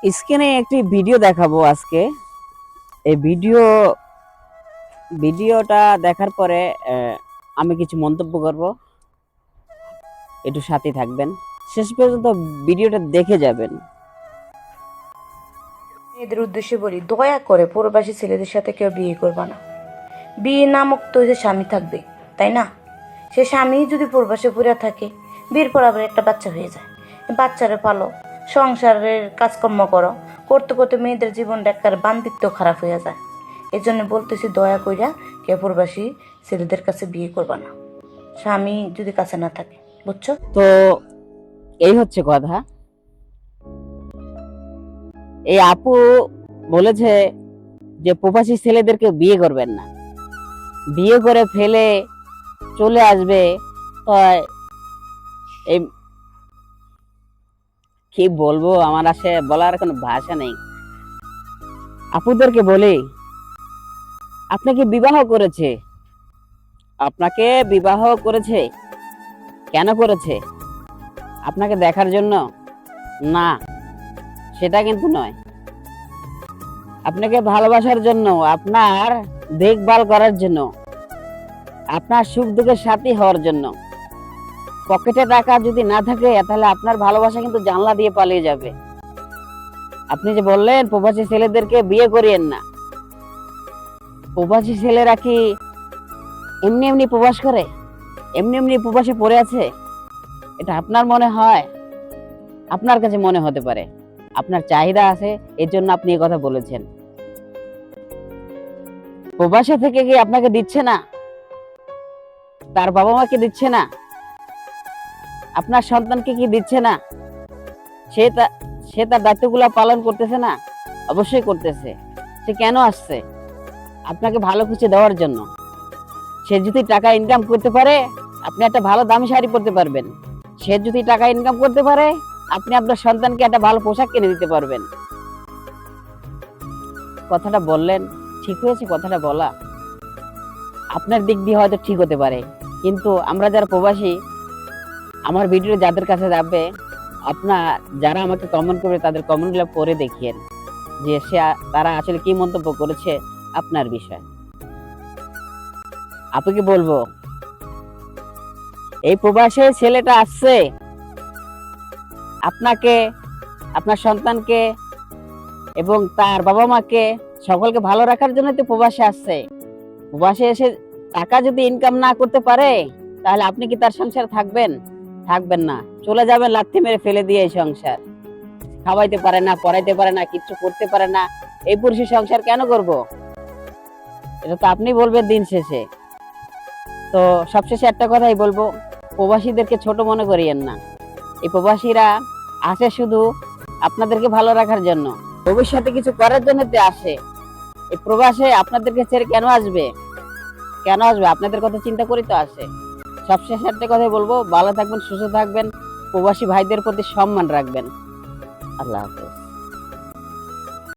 স্ক্রিনে একটি ভিডিও দেখাবো আজকে। এই ভিডিওটা দেখার পরে আমি কিছু মন্তব্য করব, একটু সাথে থাকবেন, শেষ পর্যন্ত ভিডিওটা দেখে যাবেন। মেয়েদের উদ্দেশ্যে বলি, দয়া করে প্রবাসী ছেলেদের সাথে কেউ বিয়ে করবে না। বিয়ে নামক তো যে স্বামী থাকবে, তাই না? সে স্বামী যদি প্রবাসে পড়ে থাকে, বিয়ের পর আবার একটা বাচ্চা হয়ে যায়, বাচ্চারে পালো, সংসারের কাজকর্ম করো, করতে করতে মেয়েদের জীবনটা একটা বান্দিত্ব খারাপ হয়ে যায়। এই জন্য বলতেছি, দয়া কইরা কেউ প্রবাসী ছেলেদের কাছে বিয়ে করবা না, স্বামী যদি কাছে না থাকে, বুঝছো? তো এই হচ্ছে কথা। এই আপু বলেছে যে প্রবাসী ছেলেদেরকে বিয়ে করবেন না, বিয়ে করে ফেলে চলে আসবে। তো এই কি বলবো, আমার আসে বলার কোনো ভাষা নেই। আপুদেরকে বলি, আপনাকে বিবাহ করেছে, আপনাকে বিবাহ করেছে, কেন করেছে? আপনাকে দেখার জন্য না, সেটা কিন্তু নয়। আপনাকে ভালোবাসার জন্য, আপনার দেখভাল করার জন্য, আপনার সুখ দুঃখের সাথী হওয়ার জন্য। পকেটে টাকা যদি না থাকে তাহলে আপনার ভালোবাসা কিন্তু জানলা দিয়ে পালিয়ে যাবে। আপনি যে বললেন প্রবাসী ছেলেদেরকে বিয়ে করিয়েন না, প্রবাসী ছেলেরা কি এমনি এমনি প্রবাস করে, এমনি এমনি প্রবাসে পড়ে আছে? এটা আপনার মনে হয়, আপনার কাছে মনে হতে পারে, আপনার চাহিদা আছে এর জন্য আপনি এই কথা বলেছেন। প্রবাসে থেকে কি আপনাকে দিচ্ছে না? তার বাবা মাকে দিচ্ছে না? আপনার সন্তানকে কি দিচ্ছে না? সে তার দায়িত্বগুলো পালন করতেছে না? অবশ্যই করতেছে। সে কেন আসছে? আপনাকে ভালো কিছু দেওয়ার জন্য। সে যদি টাকা ইনকাম করতে পারে, আপনি একটা ভালো দামি শাড়ি পরতে পারবেন। সে যদি টাকা ইনকাম করতে পারে, আপনি আপনার সন্তানকে একটা ভালো পোশাক কিনে দিতে পারবেন। কথাটা বললেন, ঠিক হয়েছে কথাটা বলা। আপনার দিক দিয়ে হয়তো ঠিক হতে পারে, কিন্তু আমরা যারা প্রবাসী, আমার ভিডিও যাদের কাছে যাবে, যারা আমাকে কমেন্ট করবে তাদের কমেন্টগুলো পড়ে দেখিয়েন যে তারা আসলে কি মন্তব্য করেছে আপনার বিষয়। আপনাকে বলবো, এই প্রবাসে ছেলেটা আসছে আপনাকে, আপনার সন্তানকে এবং তার বাবা মাকে সকলকে ভালো রাখার জন্য তো প্রবাসে আসছে। প্রবাসে এসে টাকা যদি ইনকাম না করতে পারে, তাহলে আপনি কি তার সংসার থাকবেন? থাকবেন না, চলে যাবেন লাথি মেরে ফেলে দিয়ে। এই সংসার খাওয়াইতে পারে না, পড়াইতে পারে না, কিচ্ছু করতে পারে না, এই পুরুষের সংসার কেন করব? এটা তো আপনি বলবেন দিন শেষে। তো সবশেষে একটা কথাই বলবো, প্রবাসীদেরকে ছোট মনে করিয়েন না। এই প্রবাসীরা আসে শুধু আপনাদেরকে ভালো রাখার জন্য, ভবিষ্যতে কিছু করার জন্য আসে। এই প্রবাসে আপনাদেরকে ছেড়ে কেন আসবে? কেন আসবে? আপনাদের কথা চিন্তা করি তো আসে। সবশেষে একটা কথাই বলবো, ভালো থাকবেন, সুস্থ থাকবেন, প্রবাসী ভাইদের প্রতি সম্মান রাখবেন। আল্লাহ হাফেজ।